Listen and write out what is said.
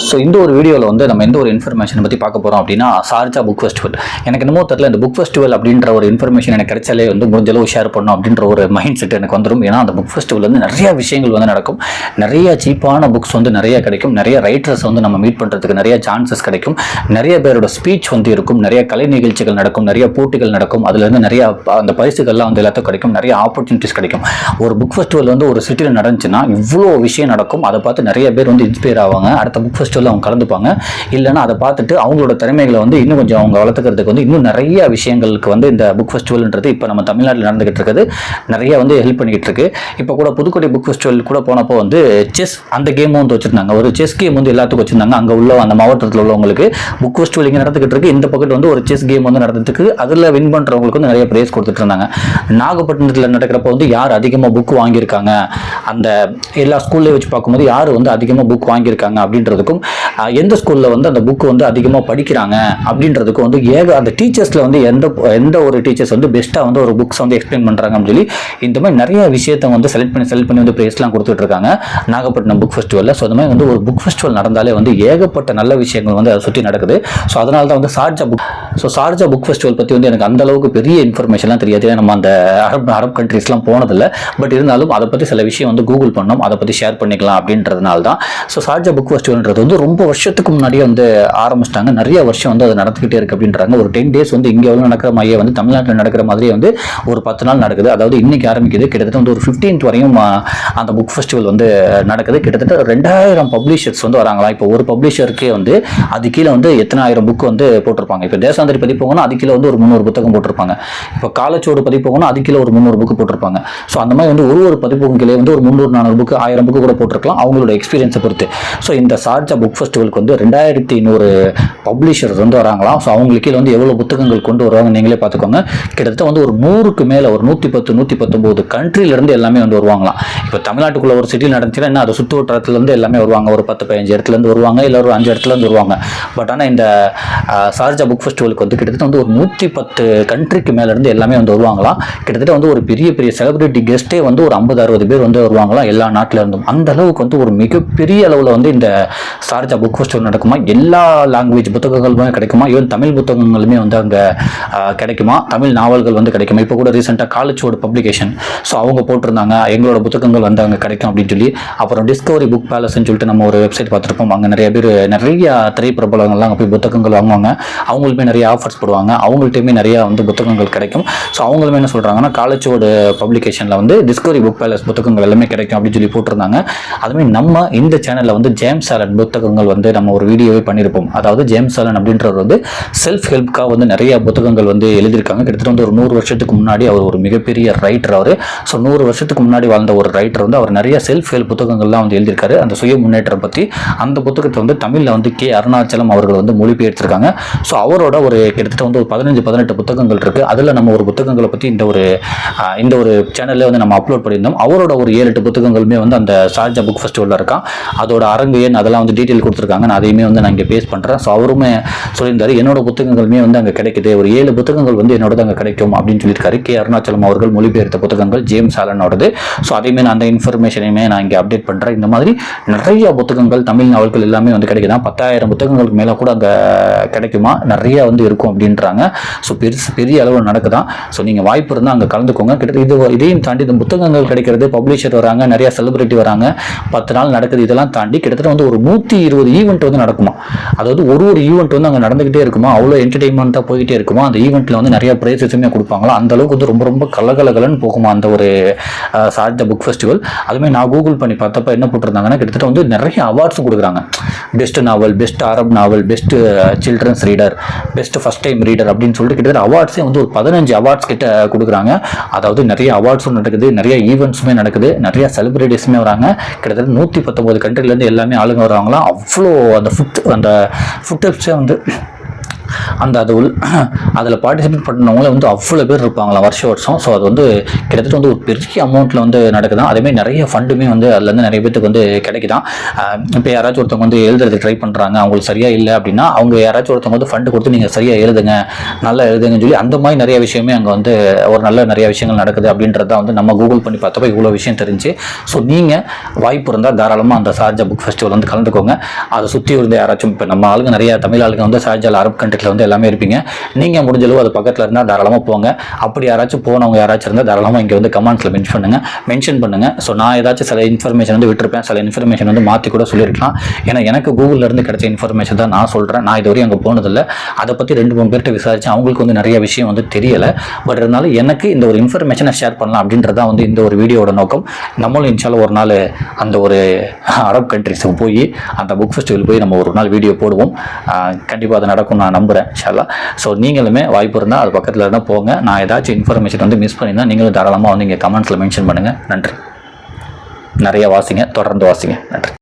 So இந்த ஒரு வீடியோவில் வந்து நம்ம எந்த ஒரு இன்ஃபர்மேஷனை பற்றி பார்க்க போகிறோம் அப்படின்னா சார்ஜா புக் ஃபெஸ்டிவல். எனக்கு என்னமோ தெரியல, இந்த புக் ஃபெஸ்டிவல் அப்படின்ற ஒரு இன்ஃபர்மேஷன் எனக்கு கிடைச்சாலே வந்து முடிஞ்சளவு ஷேர் பண்ணணும் அப்படின்ற ஒரு மைண்ட் செட் எனக்கு வந்துடும். ஏன்னா அந்த புக் ஃபெஸ்டிவல் வந்து நிறைய விஷயங்கள் வந்து நடக்கும், நிறைய சீப்பான புக்ஸ் வந்து நிறைய கிடைக்கும், நிறைய ரைட்டர்ஸ் வந்து நம்ம மீட் பண்ணுறதுக்கு நிறைய சான்சஸ் கிடைக்கும், நிறைய பேரோட ஸ்பீச் வந்து இருக்கும், நிறைய கலை நிகழ்ச்சிகள் நடக்கும், நிறைய போட்டிகள் நடக்கும், அதுலேருந்து நிறைய அந்த பரிசுகள்லாம் வந்து எல்லாத்தையும் கிடைக்கும், நிறைய ஆப்பர்ச்சுனிட்டிஸ் கிடைக்கும். ஒரு புக் ஃபெஸ்டிவல் வந்து ஒரு சிட்டியில் நடந்துச்சுன்னா இவ்வளோ விஷயம் நடக்கும். அதை பார்த்து நிறைய பேர் வந்து இன்ஸ்பயர் ஆவாங்க, அடுத்த புக் ஃபெஸ்டிவல் அவங்க கலந்துப்பாங்க. இல்லைன்னா அதை பார்த்துட்டு அவங்களோட திறமைகளை வந்து இன்னும் கொஞ்சம் அவங்க வளர்த்துக்கிறதுக்கு வந்து இன்னும் நிறைய விஷயங்களுக்கு வந்து இந்த புக் ஃபெஸ்டிவல்ன்றது இப்போ நம்ம தமிழ்நாட்டில் நடந்துகிட்டு இருக்குது, நிறைய வந்து ஹெல்ப் பண்ணிக்கிட்டு இருக்கு. இப்போ கூட புதுக்கோட்டை புக் ஃபெஸ்டிவல் கூட போனப்போ வந்து செஸ் அந்த கேம் வந்து வச்சிருந்தாங்க, ஒரு செஸ் கேம் வந்து எல்லாத்துக்கும் வச்சிருந்தாங்க. அங்கே உள்ள அந்த மாவட்டத்தில் உள்ளவங்களுக்கு புக் ஃபெஸ்டிவல் இங்கே நடந்துகிட்டு இருக்கு, இந்த பக்கத்து வந்து ஒரு செஸ் கேம் வந்து நடந்துட்டு அதில் வின் பண்ணுறவங்களுக்கு வந்து நிறைய பிரைஸ் கொடுத்துட்டு இருந்தாங்க. நாகப்பட்டினத்தில் நடக்கிறப்ப வந்து யார் அதிகமாக புக் வாங்கியிருக்காங்க, அந்த எல்லா ஸ்கூல்லையும் வச்சு பார்க்கும்போது யார் வந்து அதிகமாக புக் வாங்கியிருக்காங்க அப்படின்றதுக்கும் எந்த ஸ்கூலில் வந்து அந்த புக்கு வந்து அதிகமாக படிக்கிறாங்க அப்படின்றதுக்கும் வந்து அந்த டீச்சர்ஸில் வந்து எந்த ஒரு டீச்சர்ஸ் வந்து பெஸ்ட்டாக வந்து ஒரு புக்ஸ் வந்து எக்ஸ்பிளைன் பண்ணுறாங்க அப்படின்னு சொல்லி இந்த மாதிரி நிறைய விஷயத்தை வந்து செலக்ட் பண்ணி வந்து ப்ரைஸ்லாம் கொடுத்துட்டு இருக்காங்க நாகப்பட்டினம் புக் ஃபெஸ்டிவலில். ஸோ அந்த மாதிரி வந்து ஒரு புக் ஃபெஸ்டிவல் நடந்தாலே வந்து ஏகப்பட்ட நல்ல விஷயங்கள் வந்து அதை சுற்றி நடக்குது. ஸோ அதனால தான் வந்து சார்ஜா புக் ஃபெஸ்டிவல் பற்றி வந்து எனக்கு அந்த அளவுக்கு பெரிய இன்ஃபர்மேஷன்லாம் தெரியாது, நம்ம அந்த அரப் கண்ட்ரீஸ்லாம் போனதில்லை. பட் இருந்தாலும் அதை பற்றி சில விஷயம் வந்து கூகுள் பண்ணோம், அதை பற்றி ஷேர் பண்ணிக்கலாம் அப்படின்றதுனால தான். ஸோ சார்ஜா புக் ஃபெஸ்டிவல்ன்றது வந்து ரொம்ப வருஷத்துக்கு முன்னாடியே வந்து ஆரம்பிச்சிட்டாங்க, நிறைய வருஷம் வந்து அது நடந்துகிட்டே இருக்கு அப்படின்றாங்க. ஒரு 10 days வந்து இங்கே எவ்வளோ நடக்கிற மாதிரியே வந்து தமிழ்நாட்டில் நடக்கிற மாதிரியே வந்து ஒரு 10 நாள் நடக்குது. அதாவது இன்னைக்கு ஆரம்பிக்குது, கிட்டத்தட்ட வந்து ஒரு 15th வரையும் அந்த புக் ஃபெஸ்டிவல் வந்து நடக்குது. கிட்டத்தட்ட 2000 பப்ளிஷர்ஸ் வந்து வராங்களா. இப்போ ஒரு பப்ளிஷருக்கே வந்து அது கீழே வந்து எத்தனை ஆயிரம் புக் வந்து போட்டிருப்பாங்க. இப்போ தேசாந்திரி பதிப்பகம்னா அது கீழே வந்து ஒரு 300 புத்தகம் போட்டிருப்பாங்க. இப்போ காலச்சோடு பதிப்பகம்னா அது கீழே ஒரு 300 புக் போட்டிருப்பாங்க. ஸோ அந்த மாதிரி வந்து ஒரு பதிப்பகம் கீழே வந்து ஒரு 300-400 புக் 1000 புக்கு கூட போட்டிருக்கலாம், அவங்களோட எக்ஸ்பீரியன்ஸை பொறுத்து. ஸோ இந்த சார்ஜா புக் ஃபெஸ்டிவலுக்கு வந்து 2100 பப்ளிஷர்ஸ் வந்து வராங்களாம். ஸோ அவங்களுக்கு கீழே வந்து எவ்வளோ புத்தகங்கள் கொண்டு வருவாங்க நீங்களே பார்த்துக்கோங்க. கிட்டத்தட்ட வந்து ஒரு 100க்கு மேலே ஒரு 110-119 கண்ட்ரிலேருந்து எல்லாமே வந்து வருவாங்களாம். இப்போ தமிழ்நாட்டுக்குள்ள ஒரு சிட்டி நடந்துச்சுன்னா என்ன, அதை சுற்று வட்டாரத்துலேருந்து எல்லாமே வருவாங்க, ஒரு 10-15 இடத்துலேருந்து வருவாங்க, இல்லை ஒரு 5 இடத்துலேருந்து வருவாங்க. பட் ஆனால் இந்த சார்ஜா புக் ஃபெஸ்டிவலுக்கு வந்து கிட்டத்தட்ட வந்து ஒரு 110 கண்ட்ரிக்கு மேலேருந்து எல்லாமே வந்து வருவாங்களாம். கிட்டத்தட்ட வந்து ஒரு பெரிய செலிபிரிட்டி கெஸ்ட்டே வந்து ஒரு 50-60 பேர் வந்து வருவாங்களாம் எல்லா நாட்டில் இருந்தும். அந்த அளவுக்கு வந்து ஒரு மிகப்பெரிய அளவில் வந்து இந்த சார்ஜா புக் ஃபெஸ்டிவல் நடக்குமா, எல்லா லாங்குவேஜ் புத்தகங்களுமே கிடைக்குமா, ஈவன் தமிழ் புத்தகங்களுமே வந்து அங்கே கிடைக்குமா, தமிழ் நாவல்கள் வந்து கிடைக்குமா. இப்போ கூட ரீசெண்டாக காலேஜோட பப்ளிகேஷன், ஸோ அவங்க போட்டிருந்தாங்க எங்களோட புத்தகங்கள் வந்து அங்கே கிடைக்கும் அப்படின்னு சொல்லி. அப்புறம் டிஸ்கவரி புக் பேலஸ்ன்னு சொல்லிட்டு நம்ம ஒரு வெப்சைட் பார்த்துருப்போம், அங்கே நிறைய பேர் நிறைய திரைப்பிரபலங்கள்லாம் அங்கே போய் புத்தகங்கள் வாங்குவாங்க, அவங்களுமே நிறைய ஆஃபர்ஸ் போடுவாங்க, அவங்கள்ட்டையுமே நிறைய வந்து புத்தகங்கள் கிடைக்கும். ஸோ அவங்களுமே என்ன சொல்கிறாங்கன்னா காலேஜோட பப்ளிகேஷனில் வந்து டிஸ்கவரி புக் பேலஸ் புத்தகங்கள் எல்லாமே கிடைக்கும் அப்படின்னு சொல்லி போட்டிருந்தாங்க. அதுமாதிரி நம்ம இந்த சேனலில் வந்து ஜேம்ஸ் ஆலன் புத்தகங்கள் வந்து நம்ம ஒரு வீடியோவே பண்ணியிருப்போம். அதாவது ஜேம்ஸ் ஆலன் அப்படின்றவர் வந்து செல்ஃப் ஹெல்ப்காக வந்து நிறைய புத்தகங்கள் வந்து எழுதியிருக்காங்க. கிட்டத்தட்ட வந்து ஒரு 100 வருஷத்துக்கு முன்னாடி அவர் ஒரு மிகப்பெரிய ரைட்டர் அவர். ஸோ 100 வருஷத்துக்கு முன்னாடி வாழ்ந்த ஒரு ரைட்டர் வந்து அவர் நிறைய செல்ஃப் ஹெல்ப் புத்தகங்கள்லாம் வந்து எழுதியிருக்காரு, அந்த சுய முன்னேற்றம் பற்றி. அந்த புத்தகத்தை வந்து தமிழில் வந்து கே அருணாச்சலம் அவர்கள் வந்து மொழிபெயர்த்திருக்காங்க. ஸோ அவரோட ஒரு கிட்டத்தட்ட வந்து ஒரு 15-18 புத்தகங்கள் இருக்குது. அதில் நம்ம ஒரு புத்தகங்களை பற்றி இந்த ஒரு சேனலில் வந்து நம்ம அப்லோட் பண்ணியிருந்தோம். அவரோட ஒரு 7-8 புத்தகங்களுமே வந்து அந்த சார்ஜா புக் ஃபெஸ்டிவலில் இருக்கான். அதோட அரங்கு எண் அதெல்லாம் வந்து டீட்டெயில் கொடுத்துருக்காங்க, நான் அதையுமே வந்து நான் இங்கே பேஸ் பண்ணுறேன். ஸோ அவருமே சொல்லியிருந்தாரு என்னோட புத்தகங்களுமே வந்து அங்கே கிடைக்குது, ஒரு 7 புத்தகங்கள் வந்து என்னோட அங்கே கிடைக்கும் அப்படின்னு சொல்லியிருக்காரு. கே அருணாச்சலம் அவர்கள் மொழிபெயர்த்த புத்தகங்கள் ஜேம்ஸ் ஆலனோடது. ஸோ அதையுமே நான் அந்த இன்ஃபர்மேஷனையுமே நான் இங்கே அப்டேட் பண்ணுறேன். இந்த மாதிரி நிறைய புத்தகங்கள் தமிழ் நாவல்கள் எல்லாமே வந்து கிடைக்குதான். 10,000 புத்தகங்களுக்கு மேலே கூட அங்கே கிடைக்குமா, நிறைய வந்து இருக்கும் அப்படின்றாங்க. ஸோ பெரிய அளவில் நடக்குதான். ஸோ நீங்கள் வாய்ப்பு இருந்தால் அங்கே கலந்துக்கோங்க. கிட்டத்தட்ட இதையும் தாண்டி இந்த புத்தகங்கள் கிடைக்கிறது, பப்ளிஷர் வராங்க, நிறைய செலிபிரிட்டி வராங்க, 10 நாள் நடக்குது. இதெல்லாம் தாண்டி கிட்டத்தட்ட வந்து ஒரு 120 ஈவெண்ட் வந்து நடக்குமா. அதாவது ஒரு ஈவெண்ட் வந்து அங்கே நடந்துகிட்டே இருக்குமா, அவ்வளோ என்டர்டெயின்மெண்ட்டாக போய்கிட்டே இருக்குமா. அந்த ஈவெண்ட்டில் வந்து நிறைய ப்ரைஸஸுமே கொடுப்பாங்களா, அந்த அளவுக்கு வந்து ரொம்ப கலகலன்னு போகுமா அந்த ஒரு சார்ஜா புக் ஃபெஸ்டிவல். அதுமாதிரி நான் கூகுள் பண்ணி பார்த்தப்ப என்ன போட்டிருந்தாங்கன்னா கிட்டத்தட்ட வந்து நிறைய அவார்ட்ஸும் கொடுக்குறாங்க. Best novel, best Arab novel, best children's reader, best first time reader அப்படின்னு சொல்லிட்டு கிட்டத்தட்ட அவார்ட்ஸே வந்து ஒரு 15 அவார்ட்ஸ் கிட்ட கொடுக்குறாங்க. அதாவது நிறைய அவார்ட்ஸும் நடக்குது, நிறைய ஈவெண்ட்ஸுமே நடக்குது, நிறைய செலிபிரிட்டிஸுமே வராங்க. கிட்டத்தட்ட 119 கண்ட்ரிலேருந்து எல்லாமே ஆளுங்க வருவாங்களாம். அவ்வளோ அந்த ஃபுட் ஸ்டெப்ஸே வந்து அதில் பார்ட்டிசிபேட் பண்ணவங்களே வந்து அவ்வளோ பேர் இருப்பாங்களா வருஷம். ஸோ அது வந்து கிட்டத்தட்ட வந்து ஒரு பெரிய அமௌண்ட்டில் வந்து நடக்குதான். அதேமாதிரி நிறைய ஃபண்டுமே வந்து அதுலேருந்து நிறைய பேருக்கு வந்து கிடைக்குதான். இப்போ யாராச்சும் ஒருத்தவங்க வந்து எழுதுறதுக்கு ட்ரை பண்ணுறாங்க, அவங்களுக்கு சரியாக இல்லை அப்படின்னா அவங்க யாராச்சும் ஒருத்தவங்க வந்து ஃபண்டு கொடுத்து நீங்கள் சரியாக எழுதுங்க, நல்லா எழுதுங்கன்னு சொல்லி அந்த மாதிரி நிறைய விஷயமே அங்கே வந்து ஒரு நல்ல நிறைய விஷயங்கள் நடக்குது அப்படின்றத வந்து நம்ம கூகுள் பண்ணி பார்த்தப்போ இவ்வளோ விஷயம் தெரிஞ்சு. ஸோ நீங்கள் வாய்ப்பு இருந்தால் தாராளமாக அந்த ஷார்ஜா புக் ஃபெஸ்டிவல் வந்து கலந்துக்கோங்க. அதை சுற்றி இருந்து யாராச்சும் இப்போ நம்ம ஆளுங்க நிறைய தமிழ் ஆளுங்க வந்து ஷார்ஜாவில் அரபு கண்ட்ரியில் வந்து எல்லாமே இருப்பீங்க. நீங்கள் முடிஞ்சளவு அது பக்கத்தில் இருந்தால் தாராளமாக போங்க. அப்படி யாராச்சும் போனவங்க யாராச்சும் இருந்தால் தாராளமாக இங்கே வந்து கமெண்ட்ஸில் மென்ஷன் பண்ணுங்கள். ஸோ நான் ஏதாச்சும் சில இன்ஃபர்மேஷன் வந்து விட்டுருப்பேன், சில இன்ஃபர்மேஷன் வந்து மாற்றி கூட சொல்லியிருக்கலாம். ஏன்னா எனக்கு கூகுளிலேருந்து கிடைச்ச இன்ஃபர்மேஷன் தான் நான் சொல்கிறேன். நான் இது வரையும் அங்கே போனதில்லை. அதை பற்றி 2-3 பேர்கிட்ட விசாரிச்சு அவங்களுக்கு வந்து நிறைய விஷயம் வந்து தெரியலை. பட் இருந்தாலும் எனக்கு இந்த ஒரு இன்ஃபர்மேஷனை ஷேர் பண்ணலாம் அப்படின்றதான் வந்து இந்த ஒரு வீடியோட நோக்கம். நம்மளும் இன்ஷால்லா ஒரு நாள் அந்த ஒரு அரப் கண்ட்ரிஸுக்கு போய் அந்த புக் ஃபெஸ்டிவல் போய் நம்ம ஒரு நாள் வீடியோ போடுவோம். கண்டிப்பாக அது நடக்கும் நான் நம்புகிறேன் இன்ஷால்லா. ஸோ நீங்களுமே வாய்ப்பு இருந்தால் அது பக்கத்தில் இருந்தால் போங்க. நான் ஏதாச்சும் இன்ஃபர்மேஷன் வந்து மிஸ் பண்ணியிருந்தால் நீங்களும் தாராளமாக வந்து இங்கே கமெண்ட்ஸில் மென்ஷன் பண்ணுங்கள். நன்றி. நிறைய வாசிங்க, தொடர்ந்து வாசிங்க. நன்றி.